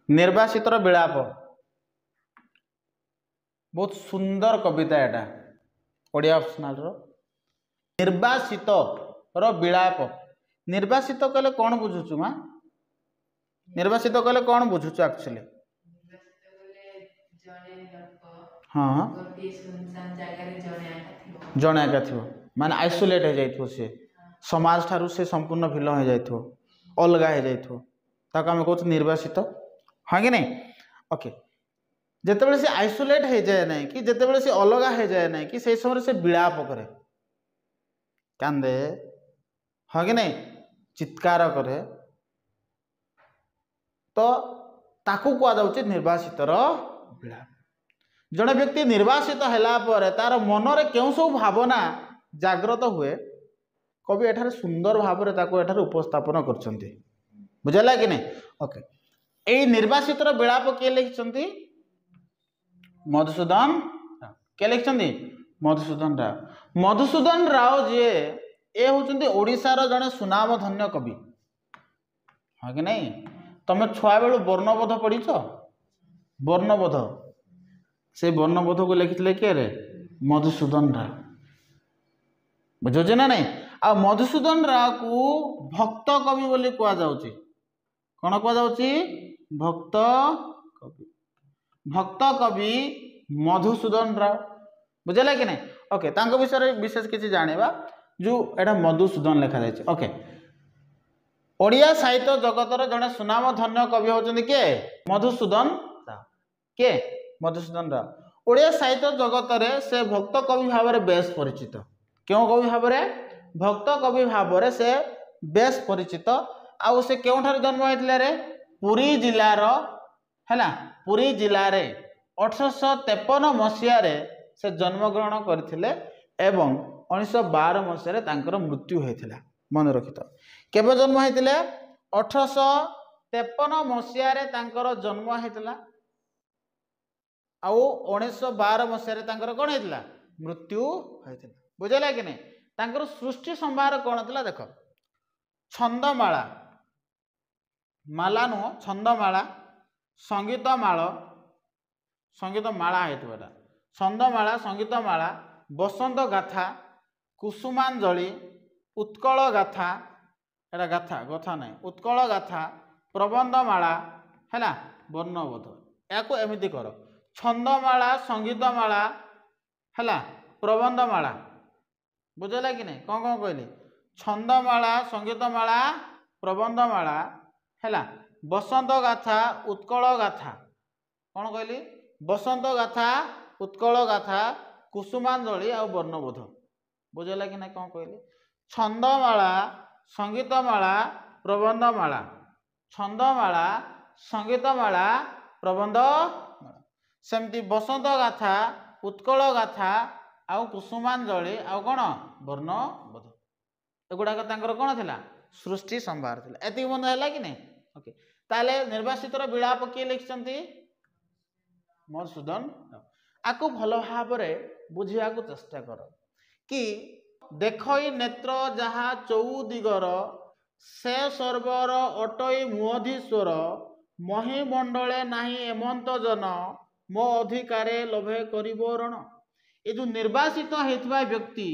निर्वासितर विलाप बहुत सुंदर कविता एटा ओडिया ऑप्शनल रो निर्वासित रो विलाप। निर्वासित कहले कौन बुझुचु माँ? निर्वासित कहले कौन बुझुचु एक्चुअली? हाँ जणे एका थिबो माने आइसोलेट हो जाइथो से समाज ठारू से संपूर्ण भिन्न हो जाइथो अलगा हो जाइथो ताको हम कहू निर्वासित हाँ कि नहीं। ओके जेतेबेले से आइसोलेट हो जाए ना कि जेतेबेले से अलगा हो जाए ना कि से समय से विलाप करे कांदे हाँ कि नहीं चित्कार करे तो ताकू कह जाउछि निर्वासितर विलाप। जड़े व्यक्ति निर्वासित हैला पर तार मनरे केउ सब भावना जागृत हुए कवि एठारे सुंदर भाव में ताको एठारे उपस्थापन करछन्ती बुझला कि नहीं। ओके एई निर्वासितर विलाप के लिखिछन्ती मधुसूदन राव। के लिखिछन्ती मधुसूदन राव। मधुसूदन राव जे ए होचन्ती ओडिशार जड़े सुनाम धन्य कवि हाँ कि नहीं। तमे छुआ बेलू वर्णबोध पढ़ीच वर्णबोध से वर्णबोध को लिखिले किए रे मधुसूदन राव बुझे ना नहीं। आ मधुसूदन राव को भक्त कवि बोली कह जाउची कौन कह जाउची भक्त कवि। भक्त कवि मधुसूदन राव बुझेला कि नहीं। ओके तांको विषय विशेष किसी जानिबा जो एटा मधुसूदन लिखा जाइए। ओके ओडिया साहित्य जगतर जड़े सुनाम धन्य कवि होचंदी के मधुसूदन राव के मधुसूदन राव। ओडिया साहित्य जगत रे से भक्त कवि भाव में बेस परिचित। क्यों कवि भाव में भक्त कवि भाव में से बेस परिचित। आउ से केउठार जन्म होइतिले रे पुरी जिलार हैला पुरी जिले रे 1853 मसीह रे से जन्म ग्रहण करथिले एवं 1912 मसीह रे तांकर मृत्यु होइतिला मन रखित। केबे जन्म होइतिले 1853 मसीह रे तांकर जन्म होइतिला आउ 1912 मसीह रे तांकर कोन होइतिला मृत्यु होइतिला बुझला कि नहीं। तांकर सृष्टि संभार कोन थिला देख छंदमाला माला नुह छंदमाला संगीतमाला संगीतमाला हेतुटा छंदमाला संगीतमाला बसंत गाथा कुसुमांजलि उत्कल गाथा एटा गाथा गथा नहीं उत्कल गाथा प्रबंधमाला हैला वर्णबोध या एमती कर छंदमाला संगीतमाला हैला प्रबंधमाला बुझला कि नहीं। कौन कौन कहली छंदमाला संगीतमाला प्रबंधमाला हैला बसंत गाथा उत्कल गाथा कौन कहली बसंत गाथा उत्कल गाथा कुसुमांजलि आ वर्णबोध बुझला कि नहीं। कौन कहली छंदमाला संगीतमाला प्रबंधमाला छंदमाला संगीतमाला प्रबंधमाला सेमती बसंत गाथा उत्कल गाथा आउ कुसुमांजलि आउ कौन वर्णबोध एगुड़ाक तांकर कौन थिला सृष्टि संभार थिला एति बंध हैला कि नहीं। ओके ताले निर्वासितर विलाप किए लिखिसंती मधुसूदन आकु भल भाव रे बुझिया को चेष्टा कर कि देखई नेत्र जहा चौदिगर से सर्वर अटई मुअधीश्वर महीमंडले नाही एमंत जन मो अधिकारे लोभे करिबो रण। ये जो निर्वासित होइतबा व्यक्ति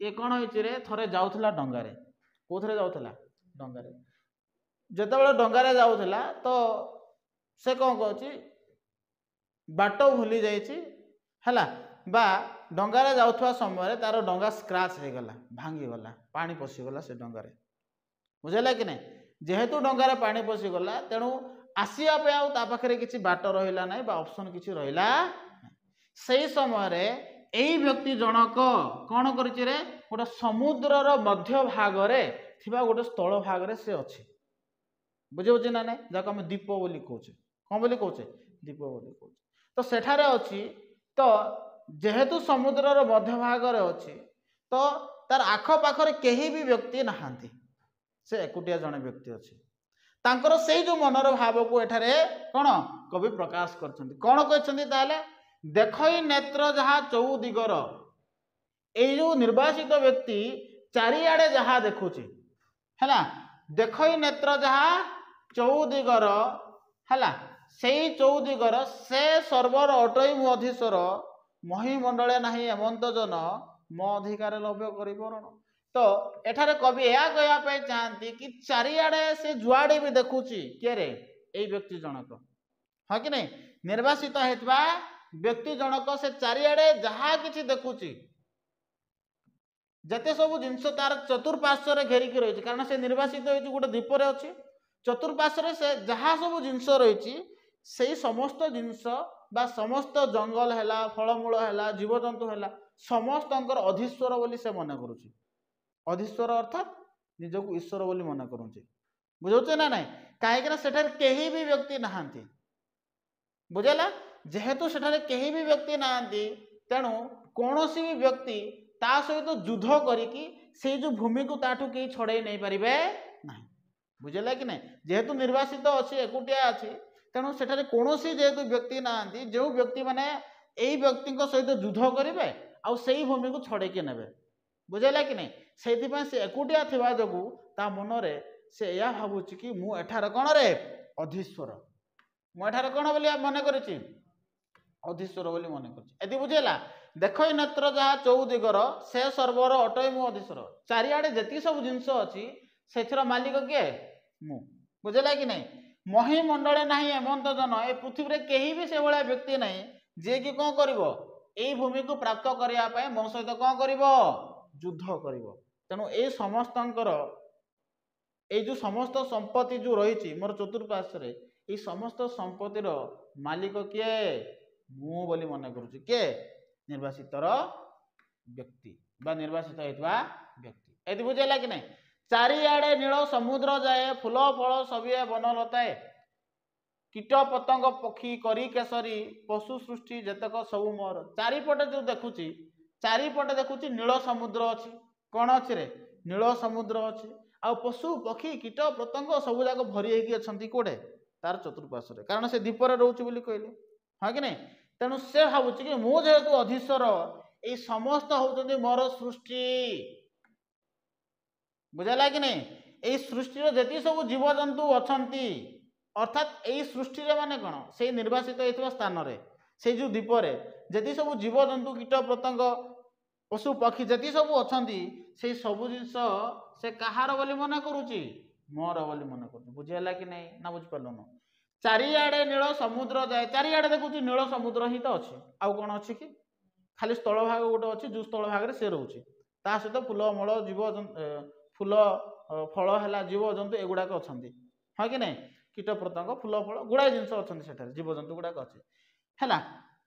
ये कौन होइछि रे थरे जाउथला डंगारे कोथरे जाउथला डंगारे जेतेबेले डंगारे जाउथला तो से कौन कहछि बाट भूली जाइछि हैला बा डंगारे जाउथवा समय तार डंगा स्क्रैच हो गला भांगी गला पानी पसी गला से डंगारे बुझला कि नहीं। जेहेतु डंगारे पानी पसी गला तेणु आसिया पे आउ ता पाखरे किछि बाट रहिला नाही बा ऑप्शन किछि रहिला सही समय रे एई व्यक्ति जनक कौन करिछि रे गोटे समुद्रर मध्य भाग रे थिबा गोटे स्थल भाग रे से अछि बुझौछि ना नहीं जाको हम दीप बोली कहउछे कौन बोली कहउछे दीप बोली कहउछे तो सेठारे अछि तो जेहेतु समुद्रर मध्य भाग रे अछि तो तार आख पाखरे केही भी व्यक्ति नहांती से एकुटिया जने व्यक्ति अछि तांकर से जो मनर भाव को एठारे कौन कवि प्रकाश करछन्ती कौन कहछन्ती ताले देखई नेत्र जहा चौदिगर ए जो निर्वासित व्यक्ति चारिआडे जहा देखुची हैला देखई नेत्र जहा चौदिगर हैला ସେଇ ଚଉଦିଗର ସେ ସର୍ବର ଅଟଇ ମୁଁ ଅଧୀଶ୍ୱର ମହିମଣ୍ଡଳେ ନାହିଁ ଏମନ୍ତ ଜନ ମୋ ଅଧିକାର ଲଭ୍ୟ କରିବରଣ। ତ ଏଠାରେ କବି ଏହା କହିବା ପାଇଁ ଚାହାନ୍ତି କି ଚାରିଆଡେ ସେ ଯୁଆଡେ ବି ଦେଖୁଛି କିଏରେ ଏଇ ବ୍ୟକ୍ତି ଜଣକ, ହଁ କି ନାଇଁ, ନିର୍ବାସିତ ହେଇଥିବା ବ୍ୟକ୍ତି ଜଣକ ସେ ଚାରିଆଡେ ଯାହା କିଛି ଦେଖୁଛି, ଯେତେ ସବୁ ଜିନିଷ ତାର ଚତୁର୍ପାର୍ଶ୍ୱରେ ଘେରିକି ରହିଛି, କାରଣ ସେ ନିର୍ବାସିତ ହେଇଛି ଗୋଟେ ଦ୍ୱୀପରେ ଅଛି, ଚତୁର୍ପାର୍ଶ୍ୱରେ ସେ ଯାହା ସବୁ ଜିନିଷ ରହିଛି ସେଇ ସମସ୍ତ ଜିନିଷ ବା ସମସ୍ତ ଜଙ୍ଗଲ ହେଲା, ଫଳମୂଳ ହେଲା, ଜୀବଜନ୍ତୁ ହେଲା, ସମସ୍ତଙ୍କର ଅଧୀଶ୍ୱର ବୋଲି ସେ ମନେ କରୁଛି। ଅଧୀଶ୍ୱର ଅର୍ଥାତ୍ ନିଜକୁ ଈଶ୍ୱର ବୋଲି ମନେ କରୁଛି। ବୁଝାଉଛି ନା ନାଇଁ? କାହିଁକିନା ସେଠାରେ କେହି ବି ବ୍ୟକ୍ତି ନାହାନ୍ତି, ବୁଝିଲା? ଯେହେତୁ ସେଠାରେ କେହି ବି ବ୍ୟକ୍ତି ନାହାନ୍ତି, ତେଣୁ କୌଣସି ବି ବ୍ୟକ୍ତି ତା ସହିତ ଯୁଦ୍ଧ କରିକି ସେଇ ଯୋଉ ଭୂମିକୁ ତାଠୁ କେହି ଛଡେଇ ନେଇ ପାରିବେ ନାହିଁ। ବୁଝିଲା କି ନାଇଁ? ଯେହେତୁ ନିର୍ବାସିତ ଅଛି, ଏକୁଟିଆ ଅଛି, ତେଣୁ ସେଠାରେ କୌଣସି ଯେହେତୁ ବ୍ୟକ୍ତି ନାହାନ୍ତି, ଯେଉଁ ବ୍ୟକ୍ତି ମାନେ ଏଇ ବ୍ୟକ୍ତିଙ୍କ ସହିତ ଯୁଦ୍ଧ କରିବେ ଆଉ ସେଇ ଭୂମିକୁ ଛଡେଇକି ନେବେ। ବୁଝିଲା କି ନାଇଁ? ସେଇଥିପାଇଁ ସେ ଏକୁଟିଆ ଥିବା ଯୋଗୁଁ ତା ମନରେ ସେ ଏହା ଭାବୁଛି କି ମୁଁ ଏଠାରେ କଣ ରେ ଅଧୀଶ୍ୱର, ମୁଁ ଏଠାରେ କଣ ବୋଲି ମନେ କରିଛି, ଅଧୀଶ୍ୱର ବୋଲି ମନେ କରୁଛି। ଏଠି ବୁଝିଲା? ଦେଖ ଏଇ ନେତ୍ର ଯାହା ଚଉଦିଗର ସେ ସର୍ବର ଅଟଇ ମୁଁ ଅଧୀଶ୍ୱର। ଚାରିଆଡେ ଯେତିକି ସବୁ ଜିନିଷ ଅଛି ସେଥିର ମାଲିକ କିଏ? ମୁଁ। ବୁଝିଲା କି ନାଇଁ? ମହିମଣ୍ଡଳେ ନାହିଁ ଏମନ୍ତ ଜନ, ଏ ପୃଥିବୀରେ କେହି ବି ସେଭଳିଆ ବ୍ୟକ୍ତି ନାହିଁ ଯିଏକି କଣ କରିବ, ଏଇ ଭୂମିକୁ ପ୍ରାପ୍ତ କରିବା ପାଇଁ ମୋ ସହିତ କଣ କରିବ, ଯୁଦ୍ଧ କରିବ। ତେଣୁ ଏଇ ସମସ୍ତଙ୍କର ଏଇ ଯୋଉ ସମସ୍ତ ସମ୍ପତ୍ତି ଯୋଉ ରହିଛି ମୋର ଚତୁର୍ପାର୍ଶ୍ୱରେ, ଏଇ ସମସ୍ତ ସମ୍ପତ୍ତିର ମାଲିକ କିଏ? ମୁଁ ବୋଲି ମନେ କରୁଛି। କିଏ? ନିର୍ବାସିତର ବ୍ୟକ୍ତି ବା ନିର୍ବାସିତ ହେଇଥିବା ବ୍ୟକ୍ତି। ଏଠି ବୁଝିଲା କି ନାଇଁ? ଚାରିଆଡେ ନୀଳ ସମୁଦ୍ର ଯାଏ, ଫୁଲ ଫଳ ସବିଏ ବନଲତାଏ, କୀଟ ପତଙ୍ଗ ପକ୍ଷୀ କରି କେଶରୀ, ପଶୁ ସୃଷ୍ଟି ଯେତେକ ସବୁ ମୋର। ଚାରିପଟେ ଯୋଉ ଦେଖୁଛି, ଚାରିପଟେ ଦେଖୁଛି ନୀଳ ସମୁଦ୍ର ଅଛି। କଣ ଅଛି ରେ? ନୀଳ ସମୁଦ୍ର ଅଛି। ଆଉ ପଶୁ ପକ୍ଷୀ କୀଟ ପତଙ୍ଗ ସବୁ ଯାକ ଭରି ହେଇକି ଅଛନ୍ତି କୋଉଟେ? ତାର ଚତୁର୍ପାର୍ଶ୍ୱରେ, କାରଣ ସେ ଦ୍ୱୀପରେ ରହୁଛି ବୋଲି କହିଲେ, ହଁ କି ନାଇଁ? ତେଣୁ ସେ ଭାବୁଛି କି ମୁଁ ଯେହେତୁ ଅଧୀଶ୍ୱର, ଏଇ ସମସ୍ତ ହଉଛନ୍ତି ମୋର ସୃଷ୍ଟି। ବୁଝିଲା କି ନାଇଁ? ଏଇ ସୃଷ୍ଟିର ଯେତିକି ସବୁ ଜୀବଜନ୍ତୁ ଅଛନ୍ତି, ଅର୍ଥାତ୍ ଏଇ ସୃଷ୍ଟିରେ ମାନେ କଣ, ସେଇ ନିର୍ବାସିତ ହେଇଥିବା ସ୍ଥାନରେ, ସେଇ ଯୋଉ ଦ୍ୱୀପରେ ଯେତିକି ସବୁ ଜୀବଜନ୍ତୁ, କୀଟ ପତଙ୍ଗ, ପଶୁ ପକ୍ଷୀ ଯେତିକି ସବୁ ଅଛନ୍ତି, ସେଇ ସବୁ ଜିନିଷ ସେ କାହାର ବୋଲି ମନେ କରୁଛି? ମୋର ବୋଲି ମନେ କରୁଛି। ବୁଝିହେଲା କି ନାଇଁ? ନା ବୁଝିପାରିଲୁନ? ଚାରିଆଡେ ନୀଳ ସମୁଦ୍ର ଯାଏ, ଚାରିଆଡେ ଦେଖୁଛି ନୀଳ ସମୁଦ୍ର ହିଁ ତ ଅଛି, ଆଉ କଣ ଅଛି କି? ଖାଲି ସ୍ଥଳ ଭାଗ ଗୋଟେ ଅଛି, ଯୋଉ ସ୍ଥଳ ଭାଗରେ ସେ ରହୁଛି, ତା ସହିତ ଫୁଲ ମୂଳ ଫୁଲ ଫଳ ହେଲା, ଜୀବଜନ୍ତୁ ଏଗୁଡାକ ଅଛନ୍ତି, ହଁ କି ନାଇଁ? କୀଟ ପତଙ୍ଗ, ଫୁଲ ଫଳ ଗୁଡାଏ ଜିନିଷ ଅଛନ୍ତି ସେଠାରେ, ଜୀବଜନ୍ତୁ ଗୁଡାକ ଅଛି ହେଲା।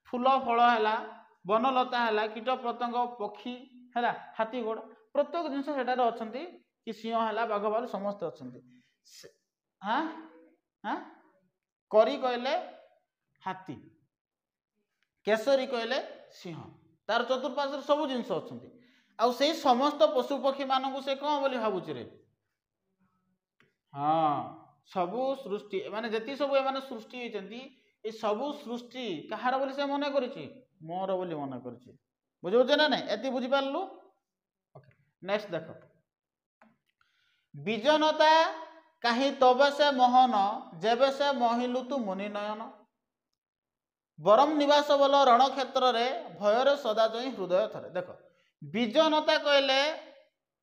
ଫୁଲ ଫଳ ହେଲା, ବନଲତା ହେଲା, କୀଟ ପତଙ୍ଗ, ପକ୍ଷୀ ହେଲା, ହାତୀ ଗୋଡ, ପ୍ରତ୍ୟେକ ଜିନିଷ ସେଠାରେ ଅଛନ୍ତି। କି ସିଂହ ହେଲା, ବାଘ ଭାଲୁ ସମସ୍ତେ ଅଛନ୍ତି। କରି କହିଲେ ହାତୀ, କେଶରୀ କହିଲେ ସିଂହ, ତାର ଚତୁର୍ପାର୍ଶ୍ୱରେ ସବୁ ଜିନିଷ ଅଛନ୍ତି। ଆଉ ସେଇ ସମସ୍ତ ପଶୁ ପକ୍ଷୀ ମାନଙ୍କୁ ସେ କଣ ବୋଲି ଭାବୁଛି ରେ? ହଁ, ସବୁ ସୃଷ୍ଟି, ମାନେ ଯେତିକି ସବୁ ଏମାନେ ସୃଷ୍ଟି ହେଇଛନ୍ତି, ଏ ସବୁ ସୃଷ୍ଟି କାହାର ବୋଲି ସେ ମନେ କରିଛି? ମୋର ବୋଲି ମନେ କରିଛି। ବୁଝିବୁଝେ ନା ନାଇଁ? ଏତି ବୁଝିପାରିଲୁ? ନେକ୍ସଟ ଦେଖ, ବିଜନତା କାହିଁ ତବେ ସେ ମୋହନ, ଯେବେ ସେ ମହିଲୁ ତୁ ମୁନି ନୟନ, ବରମ ନିବାସ ବୋଲ ରଣକ୍ଷେତ୍ରରେ, ଭୟରେ ସଦା ଜଇଁ ହୃଦୟ ଥରେ। ଦେଖ, ବିଜନତା କହିଲେ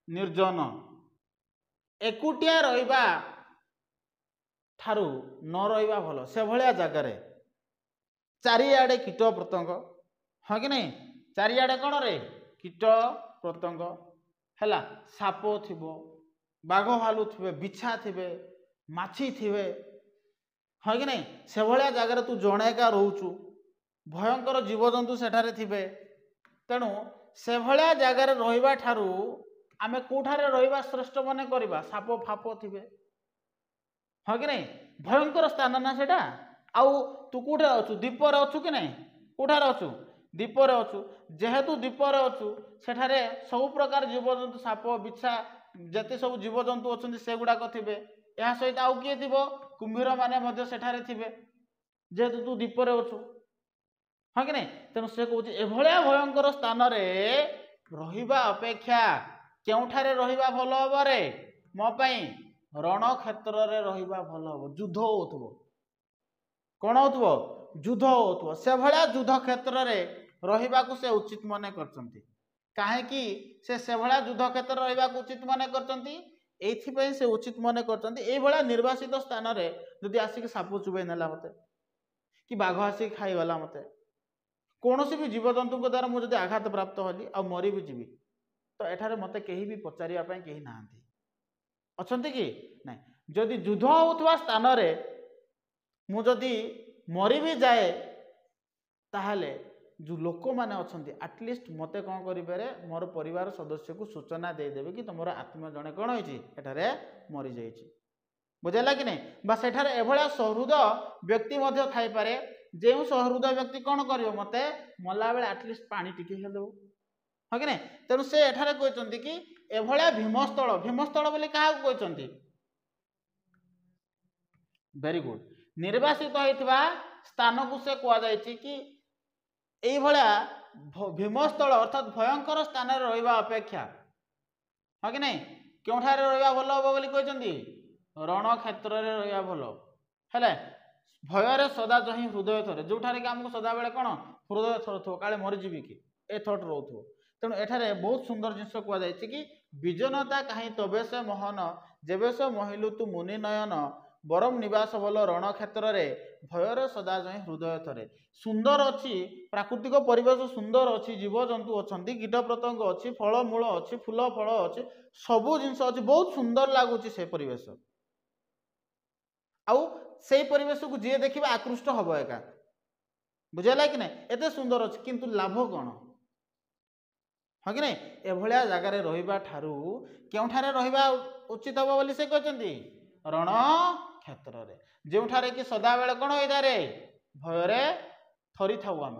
ନିର୍ଜନ, ଏକୁଟିଆ ରହିବା ଠାରୁ ନ ରହିବା ଭଲ। ସେଭଳିଆ ଜାଗାରେ ଚାରିଆଡେ କୀଟ ପତଙ୍ଗ, ହଁ କି ନାଇଁ? ଚାରିଆଡେ କଣ ରେ? କୀଟ ପତଙ୍ଗ ହେଲା, ସାପ ଥିବ, ବାଘ ଭାଲୁ ଥିବେ, ବିଛା ଥିବେ, ମାଛି ଥିବେ, ହଁ କି ନାଇଁ? ସେଭଳିଆ ଜାଗାରେ ତୁ ଜଣେକା ରହୁଛୁ, ଭୟଙ୍କର ଜୀବଜନ୍ତୁ ସେଠାରେ ଥିବେ। ତେଣୁ ସେଭଳିଆ ଜାଗାରେ ରହିବା ଠାରୁ ଆମେ କୋଉଠାରେ ରହିବା ଶ୍ରେଷ୍ଠ ମନେ କରିବା? ସାପ ଫାପ ଥିବେ, ହଁ କି ନାଇଁ? ଭୟଙ୍କର ସ୍ଥାନ ନା ସେଟା। ଆଉ ତୁ କୋଉଠାରେ ଅଛୁ? ଦ୍ୱୀପରେ ଅଛୁ କି ନାଇଁ? କୋଉଠାରେ ଅଛୁ? ଦ୍ୱୀପରେ ଅଛୁ। ଯେହେତୁ ଦ୍ୱୀପରେ ଅଛୁ, ସେଠାରେ ସବୁ ପ୍ରକାର ଜୀବଜନ୍ତୁ, ସାପ ବିଛା ଯେତେ ସବୁ ଜୀବଜନ୍ତୁ ଅଛନ୍ତି ସେଗୁଡାକ ଥିବେ। ଏହା ସହିତ ଆଉ କିଏ ଥିବ? କୁମ୍ଭୀର ମାନେ ମଧ୍ୟ ସେଠାରେ ଥିବେ, ଯେହେତୁ ତୁ ଦ୍ୱୀପରେ ଅଛୁ, ହଁ କି ନାଇଁ? ତେଣୁ ସେ କହୁଛି ଏଭଳିଆ ଭୟଙ୍କର ସ୍ଥାନରେ ରହିବା ଅପେକ୍ଷା କେଉଁଠାରେ ରହିବା ଭଲ ହବ ରେ ମୋ ପାଇଁ? ରଣକ୍ଷେତ୍ରରେ ରହିବା ଭଲ ହବ। ଯୁଦ୍ଧ ହଉଥିବ, कौन हो युद्ध हो से भाया युद्ध क्षेत्र में रही से उचित मन कर कहीं से भाया युद्ध क्षेत्र रहा उचित मन कर से उचित मन कर निर्वासित स्थान में जदि आसिक साप चुबई नेला मत कि बाघ आसिक खाईगला मत कौन भी जीवजंतु द्वारा मुझे आघात प्राप्त हली आ मरी भी जीवी तो एठारे मत कहीं भी पचारिया कहीं ना अच्छा कि ना जदि युद्ध होता स्थान मुझे मरी भी जाए ताहले जो लोक मैंने अच्छा आटलिस्ट मत कौन करें मोर परिवार सदस्य को सूचना देदेवे कि तुम आत्मीय जड़े कौन होठारे मरी जा बुझेगा कि नहीं बा सेठारे एभलिया सहृद व्यक्ति थाईपे जो सहृद व्यक्ति कौन कर मत मला बेले आटलिस्ट पानी टिके देव हाँ कि नहीं तेणु से एठारे कहते कि एभलिया भीमस्थल बोली क्या कहते वेरी गुड निर्वासित होता स्थान को से कहुई कि यह भीमस्थल अर्थात भयंकर स्थान रहा अपेक्षा हाँ कि नहीं क्योंठार रहा भल हम बोली कहते रण क्षेत्र में रहा भल है भयर सदा जही हृदय थरे जोठारे कि आमको सदा बेले कौन हृदय थर थो काले मरीजी कि ए थट रोथो तेणु एठारे बहुत सुंदर जिनस कहुई कि विजनता कहीं तबे से मोहन जेबे से महिलु तु मुनि नयन बरम निवास बल रण क्षेत्र में भयर सदा जही हृदय थरे सुंदर अच्छी प्राकृतिक परिवेश सुंदर अच्छी जीवजंतु अच्छा कीट प्रतंग अच्छी फलमूल अच्छी फूल फल अच्छी सबू जिनस अच्छी बहुत सुंदर लगुच से परिवेश आउ से परिवेश को जी देखिए आकृष्ट हम एका बुझेगा कि नहीं एत सुंदर अच्छे किंतु लाभ कौन हाँ कि नहीं एभलिया जगार रहा ठारू क्योंठारे रहा उचित हम बोली से कहते रण क्षेत्र में जोठारे कि सदा बेले कौन होता रे भयरे थरी था आम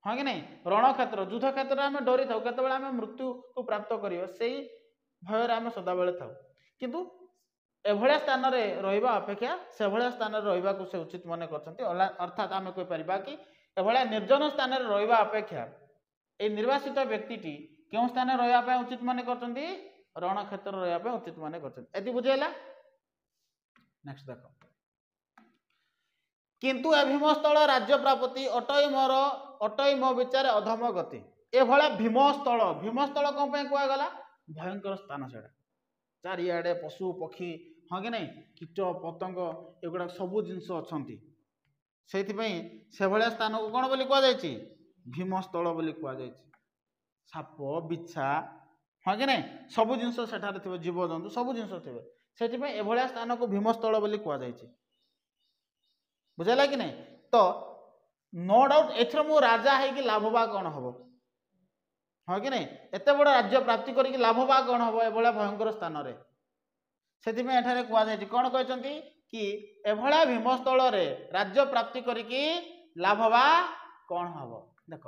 हाँ कि नहीं रण क्षेत्र युद्ध क्षेत्र में आम डरी था केतबेले मृत्यु को प्राप्त कर भयर आम सदा बेले था किंतु एभलिया स्थान में रहा अपेक्षा से भाया स्थान रहा से उचित मन कर अर्थात आम कहीपर कि एभलिया निर्जन स्थान में रहा अपेक्षा ये निर्वासित व्यक्ति क्यों स्थान रहा उचित मन कर रण क्षेत्र रहा उचित मन कर बुझेगा नेक्स्ट देख किंतु ए भीमस्थल राज्य प्राप्ति अटई मो विचार अधम गति एभलिया भीमस्थल कौन कहगला भयंकर स्थान से चारिआडे पशु पक्षी हाँ कि नहीं कीट पतंग एगुड़ा सबू जिनस अच्छा से भाया स्थान को कौन बोली कहुई भीमस्थल बोली कहुई साप बिछा हाँ कि नहीं सबू जिनस सेठारे थे जीवजंतु सबू जिनस थे से एभलिया स्थान को भीमस्थल बोली कहुई बुझेगा कि नहीं तो नो डाउट एथर मु राजा है कि लाभवा कौन हम हाँ कि नहीं एत बड़ राज्य प्राप्ति करके लाभवा कौन हम एभलिया भयंकर स्थान में से कहुई कौन कहते कि एभलिया भीमस्थल राज्य प्राप्ति करके लाभवा कौन हम देख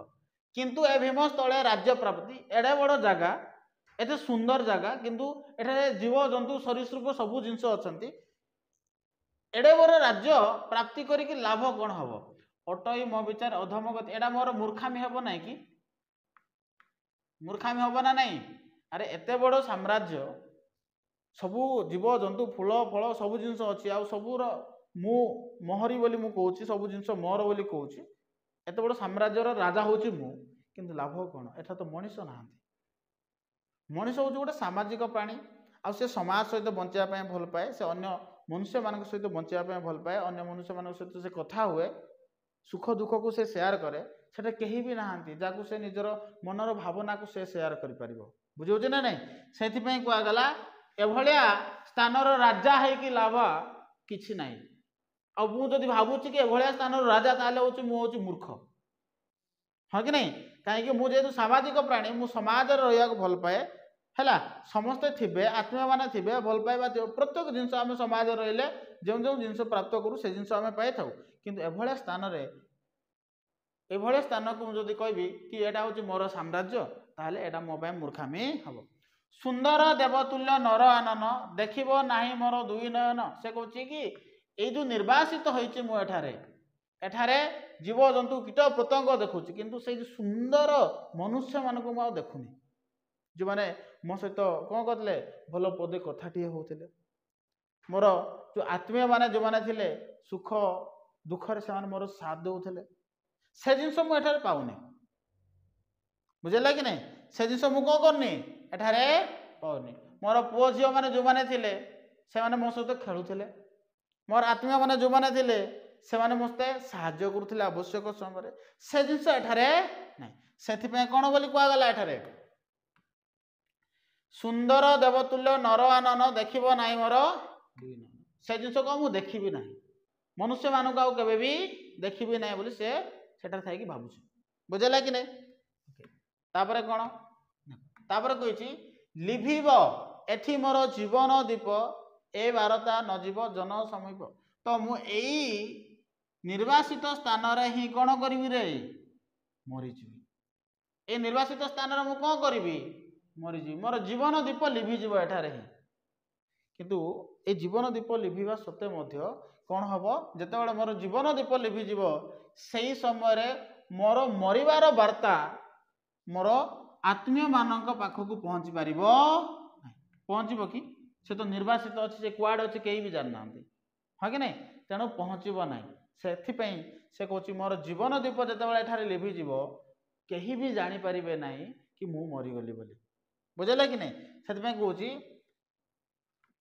किंतु ए भीमस्थल राज्य प्राप्ति एडे बड़ जगह एत सुंदर जगह किंतु एठारे जीवजंतु सरीसृप सबू जिनस अच्छा एडे बड़ राज्य प्राप्ति करके लाभ कौन हम अटई मो विचार अधम गति एडा मोर मूर्खामी हम ना कि मूर्खामी हम ना नहीं अरे एत बड़ साम्राज्य सबू जीवजंतु फूल फल सबू जिनस अच्छी आ सबूर मु मोहरी बोली मु कहूँ सबू जिनस मोर बोली कहूँ एत बड़ साम्राज्यर राजा हूँ मु किंतु लाभ कौन एठा तो मनीष ना मनीष हूँ गोटे सामाजिक प्राणी आ से समाज सहित बचापी भल पाए से अन्य मनुष्य मान सहित बचापी भल पाए अन्य मनुष्य मान सहित से कथा हुए सुख दुख को से शेयर करे सेटा कहीं भी नहांती जाकू से निजर मनर भावना को से शेयर कर पारिबो बुझे ना नहीं से कहगला एभलिया स्थानर राजा है कि लाभ किछि नहीं आ मुझे भावुची कि एभलिया स्थानर राजा ताले होची मु होची मूर्ख हाँ कि नहीं कहीं मुझे सामाजिक प्राणी मु समाज रहा भल पाए है समस्ते थे आत्मीय मान थे भल पाइबा प्रत्येक जिनस आम समाज रही जो जो जिनस प्राप्त करूँ से जिनस आम पाई था कि एभलिया स्थान को मुझे कहबी कि यहाँ हूँ मोर साम्राज्य ताहले एटा मो पाए मूर्खामी हम सुंदर देवतुल्य नर आनन देखिब नाही मोर दुई नयन से कहूँ कि ये जो निर्वासित होइछि मु एठारे जीवजंतु कीट पतंग देखुची किंतु से सुंदर मनुष्य मान को मुझे देखुनी जो मैंने मो सहित कौन करते भल पदे कथाटे होते मोर जो आत्मीय माने जो माने थिले सुख दुखरे से माने मोर साथ देउथिले से जिनस मु एठारे पाउनी बुझला कि नहीं से जिनस मु को करनी एठारे पाउनी मोर पुओ झियो माने जो माने थिले से माने मो सहित खेलुथिले मोर आत्मीय माने जो माने थिले से माने मस्ते साहाय्य करुथिले आवश्यक समय से जिनस एठारे नहीं सेथि पे कोन बोली कुआ गला एठारे सुंदर देवतुल्य नर आनन देखिबो नाही मोर से जिनस को मु देखिबी नाही मनुष्य मानक आउ केबे भी देखिबी नाही बोली से सेठार थाई कि भाबुछ बुझला कि नहीं तापरे कोन तापरे कहिछि लिभिबो एठी मोर जीवन दीप ए वारता न जीव जन समीप तो मु एई निर्वासित स्थान रे ही कोन करिवि रे मरि जीवी ए निर्वासित स्थान रे मु कोन करिवि मरि जीवी मोर जीवन दीप लिभि जीव एठारे ही किंतु ए जीवन दीप लिभिबा सत्ते मध्य कौन हम जिते मोर जीवन दीप लिभिज से समय मोर मरबार वार्ता मोर आत्मीय मानक पाखक पहुँची पार पहुँचब कि से तो निर्वासित अच्छे से कुआड़े अच्छे कहीं भी जाना हाँ कि नहीं तेणु पहुँचब ना से कहूँ मोर जीवन दीप जिते लिभिज कहीं भी जानीपारे ना कि मु मरीगली बोली बुझेगा कि नहीं से कहूँ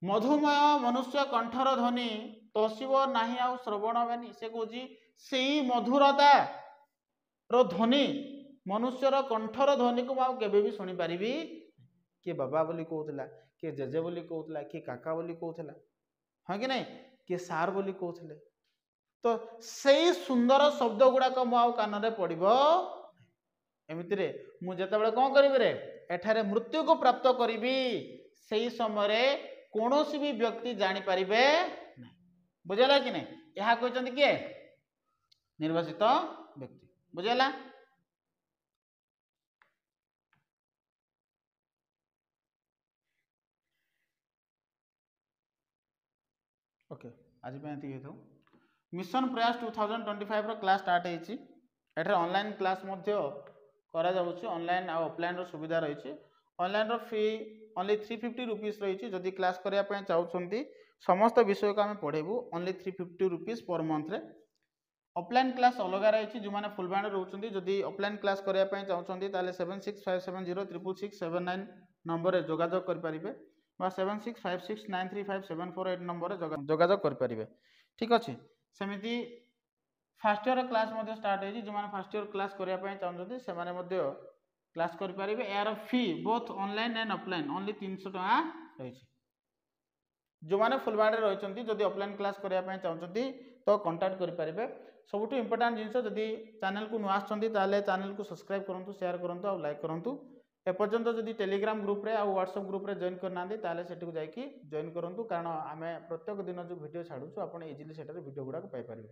मधुमय मनुष्य कंठर ध्वनि तोषिब नाही आउ श्रवण बेनी से कहूँ से मधुरता रो ध्वनि मनुष्यर कंठर ध्वनि को केबे भी शुणी पारि किए बाबा बोली कहूला किए जेजे बोली कहूला किए काका बोली कहूला हाँ कि नहीं किए सार बोली कहूले तो से सुंदर शब्द गुड़ाक मु कान में पड़ो एमती मुझे कौन करी रे एठारे मृत्यु को प्राप्त करी से समय कौन भी व्यक्ति जानीपारे ना बुझेगा कि नहीं यह कहते किए निर्वासित व्यक्ति बुझेगा ओके आज मिशन प्रयास 2025 रो क्लास स्टार्ट होती एठार ऑनलाइन क्लास ऑनलाइन और ऑफलाइन रो सुविधा रही ऑनलाइन रो फी ओनली 350 रुपीज रही जदि क्लास करने चाहते समस्त विषय को आम पढ़ेबू ओनली 350 रुपीज पर मंथ रे ऑफलाइन क्लास अलग रही जो मैंने फुलबाणी रोचे जदि ऑफलाइन क्लास करने चाहते 7657066779 नंबर जोगाजोग करें 7656935748 नंबर जोगाजोग करें ठीक अच्छे सेमती फास्ट इयर क्लास स्टार्ट होती जो मैंने फास्ट इयर क्लास करने चाहते से क्लास करें यार fee both online and offline only 300 टका रही जो मैंने फुलबाणी रही जदि ऑफलाइन क्लास करने चाहते तो कांटेक्ट करेंगे सबुठ इंपोर्टाट जिन जदि चैनल को नुआ चैनल को सब्सक्राइब करूँ शेयर करूँ और लाइक करूँ एपर्यंत जदि टेलीग्राम ग्रुप रे और व्हाट्सएप ग्रुप रे जॉइन करना सेठी जाकि जॉइन करूँ कारण आम प्रत्येक दिन जो वीडियो छाड़ू आप इजिली से वीडियो गुड़ाक पाइपर।